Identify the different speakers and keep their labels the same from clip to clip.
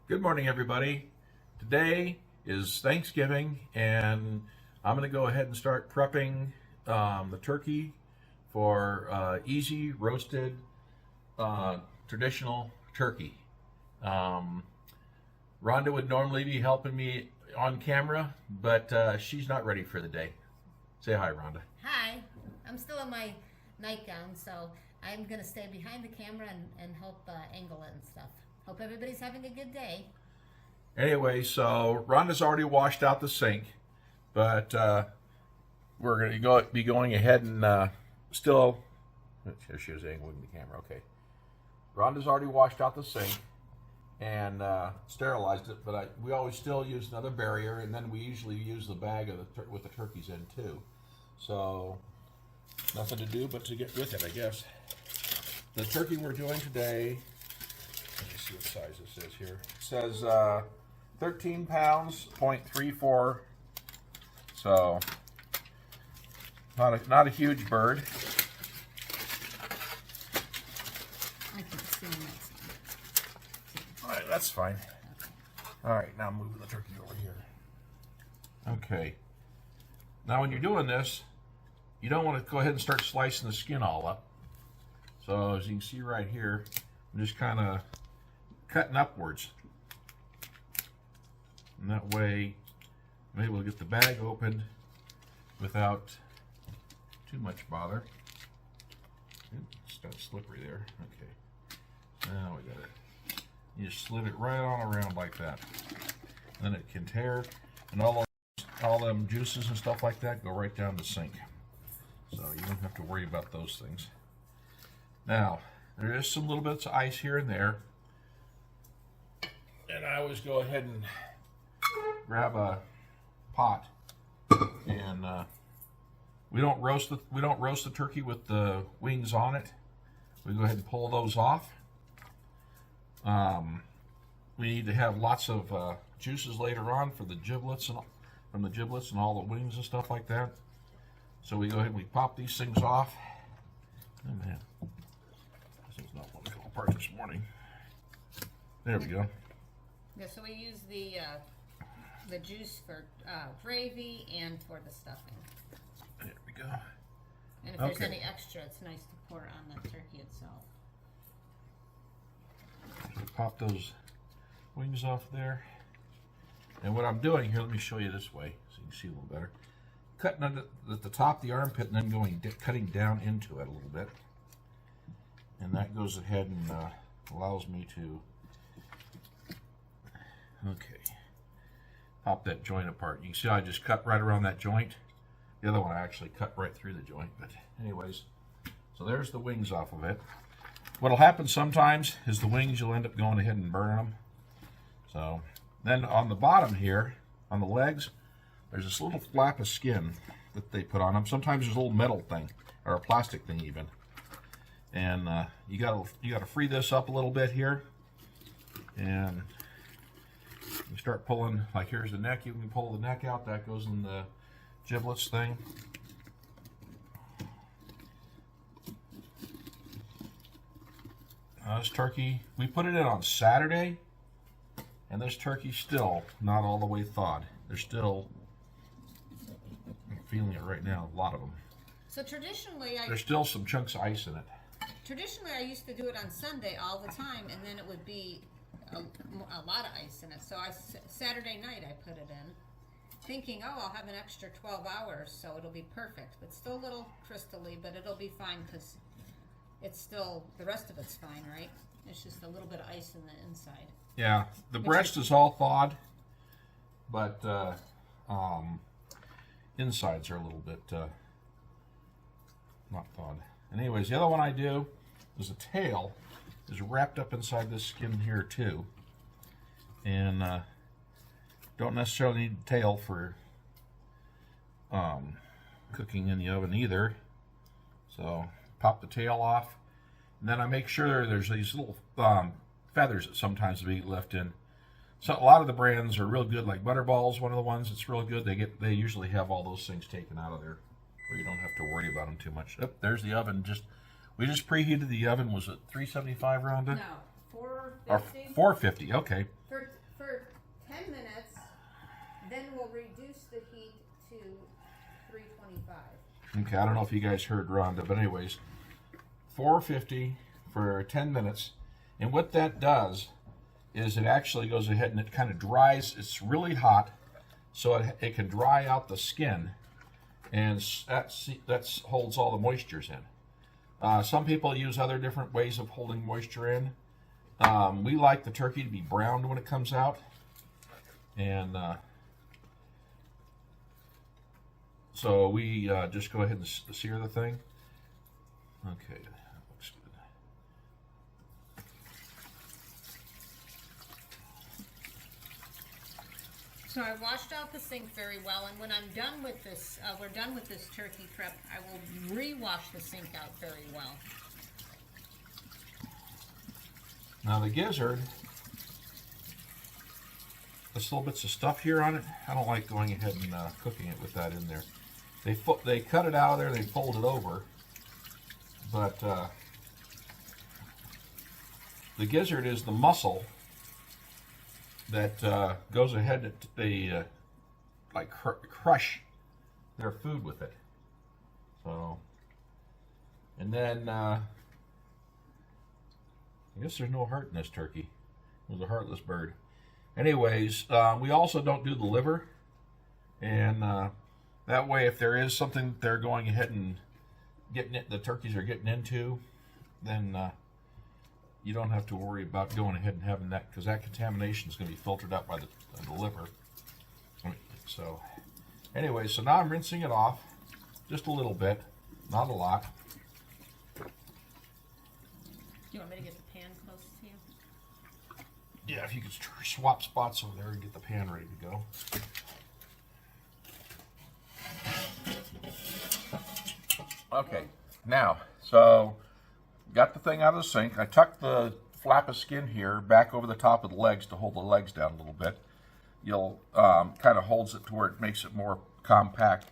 Speaker 1: Good morning, everybody. Today is Thanksgiving, and I'm going to go ahead and start prepping the turkey for easy roasted traditional turkey. Um, Rhonda would normally be helping me on camera, but she's not ready for the day. Say hi, Rhonda.
Speaker 2: Hi, I'm still in my nightgown, so I'm going to stay behind the camera and help angle it and stuff. Hope everybody's having a good day.
Speaker 1: Anyway, so Rhonda's already washed out the sink, but we're going to be going ahead and still. Here she is angling the camera. Okay, Rhonda's already washed out the sink and sterilized it, but we always still use another barrier, and then we usually use the bag of with the turkeys in too. So nothing to do but to get with it, I guess. The turkey we're doing today. Let me see what size this is here. It says 13 pounds, 0.34. So not a huge bird.
Speaker 2: I can see next
Speaker 1: All right, that's fine. All right, now moving the turkey over here. Okay. Now when you're doing this, you don't want to go ahead and start slicing the skin all up. So as you can see right here, I'm just kind of cutting upwards. And that way I'm able to get the bag opened without too much bother. It's got slippery there. Okay. Now we got it. You just slid it right on around like that. Then it can tear, and all them juices and stuff like that go right down the sink. So you don't have to worry about those things. Now, there is some little bits of ice here and there. And I always go ahead and grab a pot, and we don't roast the turkey with the wings on it. We go ahead and pull those off. We need to have lots of juices later on for the giblets and from the giblets and all the wings and stuff like that. So we go ahead and we pop these things off. Oh man, this thing's not wanting to go apart this morning. There we go.
Speaker 2: Yeah, so we use the juice for gravy and for the stuffing.
Speaker 1: There we go.
Speaker 2: And if there's any extra, it's nice to pour it on the turkey itself.
Speaker 1: So pop those wings off there. And what I'm doing here, let me show you this way so you can see a little better. Cutting at the top of the armpit and then cutting down into it a little bit. And that goes ahead and allows me to pop that joint apart. You can see I just cut right around that joint. The other one I actually cut right through the joint. But anyways, so there's the wings off of it. What'll happen sometimes is the wings, you'll end up going ahead and burning them. So then on the bottom here, on the legs, there's this little flap of skin that they put on them. Sometimes there's a little metal thing or a plastic thing even. And you gotta free this up a little bit here. And you start pulling, like here's the neck, you can pull the neck out, that goes in the giblets thing. This turkey, we put it in on Saturday, and this turkey's still not all the way thawed. They're still, I'm feeling it right now, a lot of them.
Speaker 2: So traditionally,
Speaker 1: there's still some chunks of ice in it.
Speaker 2: Traditionally, I used to do it on Sunday all the time, and then it would be a lot of ice in it. So Saturday night I put it in, thinking, oh, I'll have an extra 12 hours, so it'll be perfect. But still a little crystally, but it'll be fine because it's still, the rest of it's fine, right? It's just a little bit of ice in the inside.
Speaker 1: Yeah, the breast is all thawed, but insides are a little bit not thawed. And anyways, the other one I do is the tail is wrapped up inside this skin here too. And don't necessarily need the tail for cooking in the oven either. So pop the tail off, and then I make sure there's these little feathers that sometimes be left in. So a lot of the brands are real good, like Butterball's one of the ones that's real good. They usually have all those things taken out of there, where you don't have to worry about them too much. Oh, there's the oven. We just preheated the oven. Was it 375, Rhonda?
Speaker 2: No, 450.
Speaker 1: Or 450. Okay. Okay, I don't know if you guys heard Rhonda, but anyways, 450 for 10 minutes. And what that does is it actually goes ahead and it kind of dries. It's really hot, so it can dry out the skin, and that holds all the moistures in. Some people use other different ways of holding moisture in. We like the turkey to be browned when it comes out, and so we just go ahead and sear the thing. Okay, that looks good.
Speaker 2: So I washed out the sink very well, and when I'm done with this, we're done with this turkey prep, I will re-wash the sink out very well.
Speaker 1: Now the gizzard, there's little bits of stuff here on it. I don't like going ahead and cooking it with that in there. They cut it out of there, they fold it over, but the gizzard is the muscle that goes ahead and they like crush their food with it. So, and then I guess there's no heart in this turkey. It was a heartless bird. Anyways, we also don't do the liver, and that way, if there is something they're going ahead and getting it, the turkeys are getting into, then you don't have to worry about going ahead and having that, because that contamination is going to be filtered out by the liver. So, anyway, so now I'm rinsing it off just a little bit, not a lot.
Speaker 2: Do you want me to get the pan close to you?
Speaker 1: Yeah, if you could swap spots over there and get the pan ready to go. Okay, now, so got the thing out of the sink. I tucked the flap of skin here back over the top of the legs to hold the legs down a little bit. You'll kind of holds it to where it makes it more compact.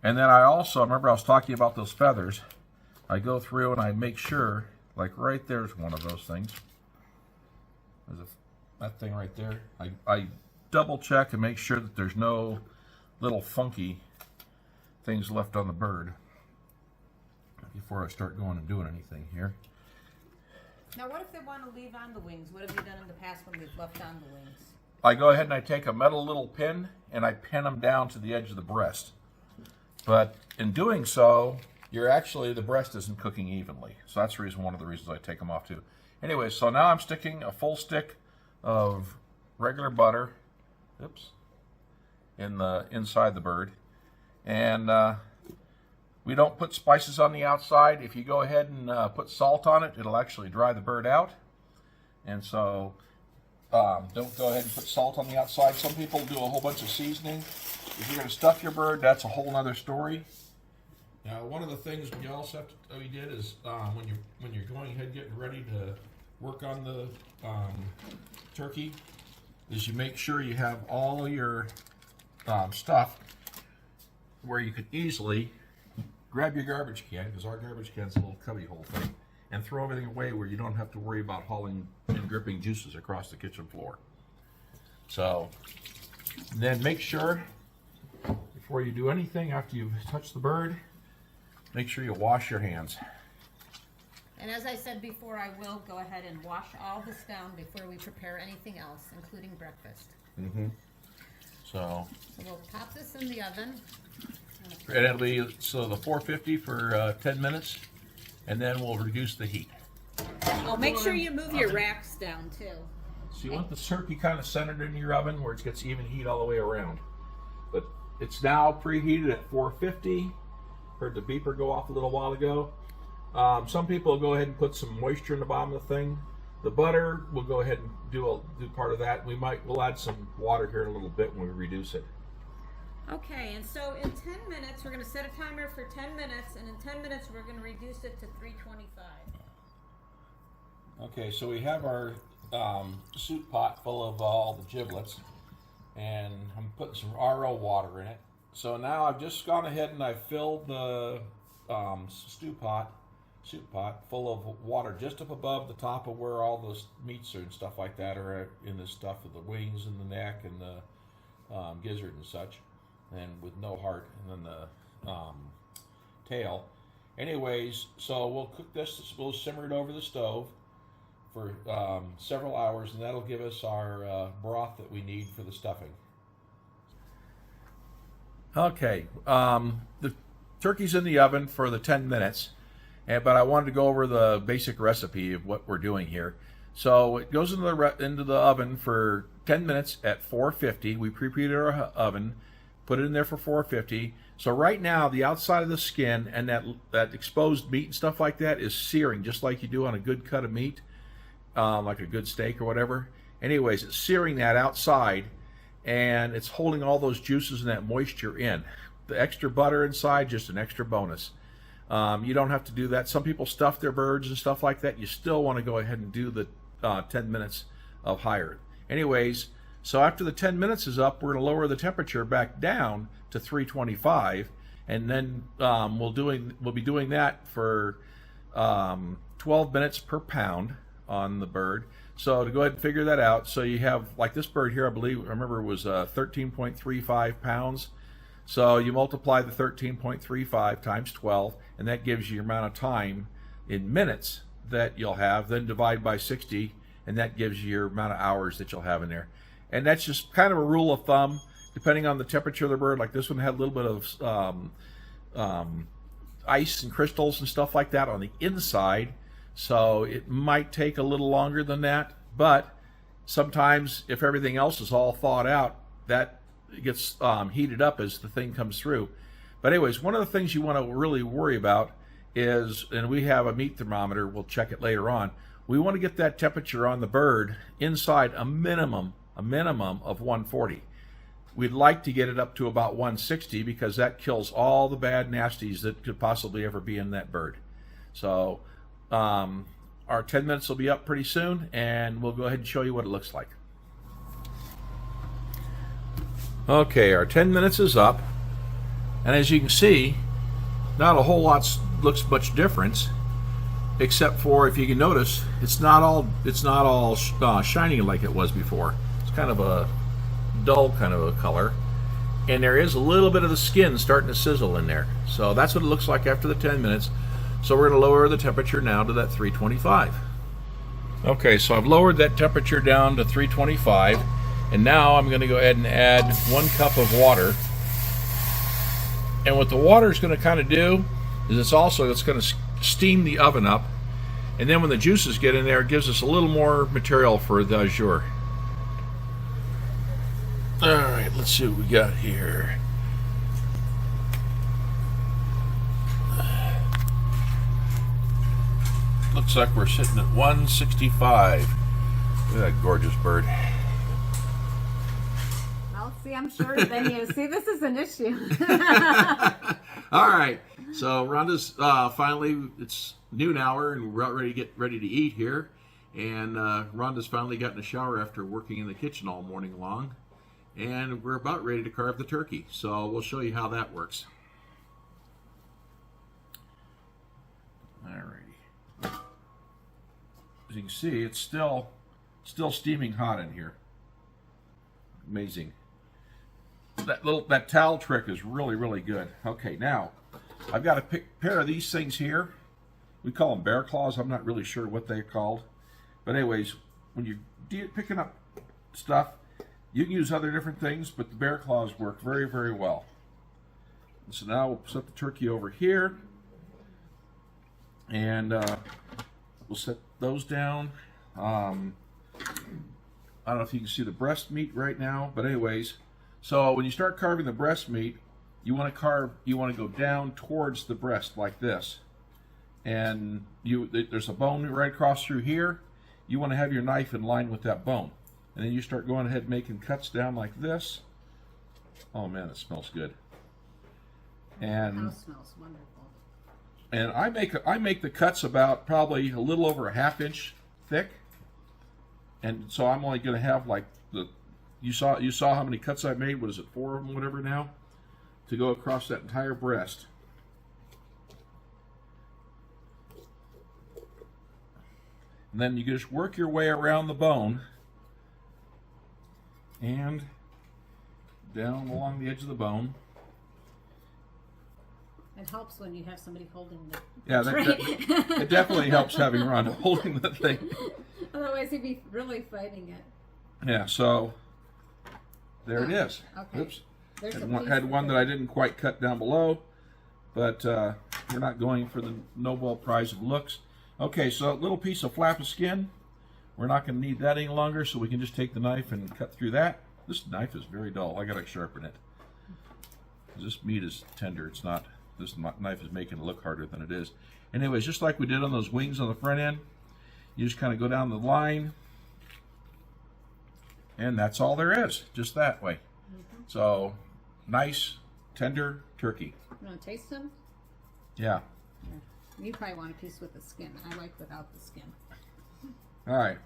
Speaker 1: And then I also, remember I was talking about those feathers. I go through and I make sure, like right there's one of those things. There's that thing right there. I double check and make sure that there's no little funky things left on the bird before I start going and doing anything here.
Speaker 2: Now what if they want to leave on the wings? What have you done in the past when we've left on the wings?
Speaker 1: I go ahead and I take a metal little pin and I pin them down to the edge of the breast. But in doing so, the breast isn't cooking evenly. So that's one of the reasons I take them off too. Anyway, so now I'm sticking a full stick of regular butter, inside the bird. And we don't put spices on the outside. If you go ahead and put salt on it, it'll actually dry the bird out. And so don't go ahead and put salt on the outside. Some people do a whole bunch of seasoning. If you're going to stuff your bird, that's a whole nother story. Now, one of the things we did is when you're going ahead getting ready to work on the turkey, is you make sure you have all of your stuff where you could easily grab your garbage can, because our garbage can's a little cubby hole thing, and throw everything away where you don't have to worry about hauling and dripping juices across the kitchen floor. So then make sure before you do anything, after you've touched the bird, make sure you wash your hands.
Speaker 2: And as I said before, I will go ahead and wash all this down before we prepare anything else, including breakfast.
Speaker 1: So
Speaker 2: we'll pop this in the oven.
Speaker 1: and it'll be the 450 for 10 minutes, and then we'll reduce the heat.
Speaker 2: Oh, make sure you move your racks down too.
Speaker 1: So you want the turkey kind of centered in your oven where it gets even heat all the way around. But it's now preheated at 450. Heard the beeper go off a little while ago. Some people will go ahead and put some moisture in the bottom of the thing. The butter, we'll go ahead and do part of that. We'll add some water here in a little bit when we reduce it.
Speaker 2: Okay, and so in 10 minutes, we're going to set a timer for 10 minutes, and in 10 minutes, we're going to reduce it to 325.
Speaker 1: Okay, so we have our soup pot full of all the giblets, and I'm putting some RO water in it. So now I've just gone ahead and I've filled the soup pot full of water just up above the top of where all those meats and stuff like that are in this stuff, of the wings and the neck and the gizzard and such, and with no heart. And then tail. Anyways, so we'll cook this, we'll simmer it over the stove for several hours, and that'll give us our broth that we need for the stuffing. Okay, the turkey's in the oven for the 10 minutes, but I wanted to go over the basic recipe of what we're doing here. So it goes into the oven for 10 minutes at 450. We preheated our oven, put it in there for 450. So right now, the outside of the skin and that exposed meat and stuff like that is searing, just like you do on a good cut of meat, like a good steak or whatever. Anyways, it's searing that outside, and it's holding all those juices and that moisture in. The extra butter inside, just an extra bonus. You don't have to do that. Some people stuff their birds and stuff like that. You still want to go ahead and do the 10 minutes of higher. Anyways, so after the 10 minutes is up, we're going to lower the temperature back down to 325, and then we'll be doing that for 12 minutes per pound on the bird. So to go ahead and figure that out, so you have, like this bird here, I remember it was 13.35 pounds. So you multiply the 13.35 times 12, and that gives you your amount of time in minutes that you'll have. Then divide by 60, and that gives you your amount of hours that you'll have in there. And that's just kind of a rule of thumb, depending on the temperature of the bird. Like this one had a little bit of ice and crystals and stuff like that on the inside, so it might take a little longer than that. But sometimes, if everything else is all thawed out, that gets heated up as the thing comes through. But anyways, one of the things you want to really worry about is, and we have a meat thermometer, we'll check it later on, we want to get that temperature on the bird inside a minimum of 140. We'd like to get it up to about 160, because that kills all the bad nasties that could possibly ever be in that bird. So our 10 minutes will be up pretty soon, and we'll go ahead and show you what it looks like. Okay, our 10 minutes is up, and as you can see, not a whole lot looks much difference, except for, if you can notice, it's not all shining like it was before. It's kind of a dull kind of a color, and there is a little bit of the skin starting to sizzle in there. So that's what it looks like after the 10 minutes. So we're going to lower the temperature now to that 325. Okay, so I've lowered that temperature down to 325, and now I'm going to go ahead and add 1 cup of water. And what the water is going to kind of do is it's going to steam the oven up, and then when the juices get in there, it gives us a little more material for the jour. All right, let's see what we got here. Looks like we're sitting at 165. Look at that gorgeous bird.
Speaker 2: Well, see, I'm shorter than you. See, this is an issue.
Speaker 1: All right, so Rhonda's finally, it's noon hour, and we're about ready to eat here. And Rhonda's finally gotten a shower after working in the kitchen all morning long. And we're about ready to carve the turkey. So we'll show you how that works. Alrighty. As you can see, it's still steaming hot in here. Amazing. That towel trick is really, really good. Okay, now I've got a pair of these things here. We call them bear claws. I'm not really sure what they're called. But anyways, when you're picking up stuff, you can use other different things, but the bear claws work very, very well. So now we'll set the turkey over here, and we'll set those down. I don't know if you can see the breast meat right now, but anyways, so when you start carving the breast meat, you want to go down towards the breast like this, and there's a bone right across through here. You want to have your knife in line with that bone. And then you start going ahead making cuts down like this. Oh man, it smells good. And
Speaker 2: House smells wonderful.
Speaker 1: And I make the cuts about probably a little over a ½ inch thick. And so I'm only going to have like you saw how many cuts I made. What is it, 4 of them, whatever now, to go across that entire breast. And then you just work your way around the bone and down along the edge of the bone.
Speaker 2: It helps when you have somebody holding the
Speaker 1: Yeah,
Speaker 2: tray.
Speaker 1: it definitely helps having Rhonda holding the thing.
Speaker 2: Otherwise, he'd be really fighting it.
Speaker 1: Yeah, so there it is.
Speaker 2: Okay.
Speaker 1: Oops.
Speaker 2: There's a
Speaker 1: Had
Speaker 2: piece
Speaker 1: one
Speaker 2: of
Speaker 1: that I didn't quite cut down below, but we're not going for the Nobel Prize of looks. Okay, so a little piece of flap of skin. We're not going to need that any longer, so we can just take the knife and cut through that. This knife is very dull. I got to sharpen it. This meat is tender. It's not. This knife is making it look harder than it is. Anyways, just like we did on those wings on the front end, you just kind of go down the line, and that's all there is. Just that way. So, nice, tender turkey.
Speaker 2: You want to taste them?
Speaker 1: Yeah.
Speaker 2: You probably want a piece with the skin. I like without the skin.
Speaker 1: All right.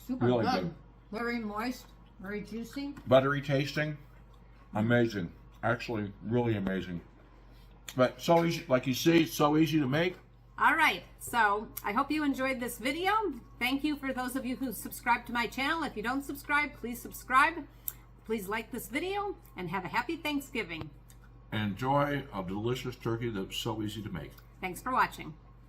Speaker 2: Super
Speaker 1: Really
Speaker 2: good.
Speaker 1: good.
Speaker 2: Very moist, very juicy.
Speaker 1: Buttery tasting. Amazing. Actually, really amazing. But so easy, like you see, it's so easy to make.
Speaker 2: All right, so I hope you enjoyed this video. Thank you for those of you who subscribe to my channel. If you don't subscribe, please subscribe. Please like this video and have a happy Thanksgiving.
Speaker 1: Enjoy a delicious turkey that's so easy to make.
Speaker 2: Thanks for watching.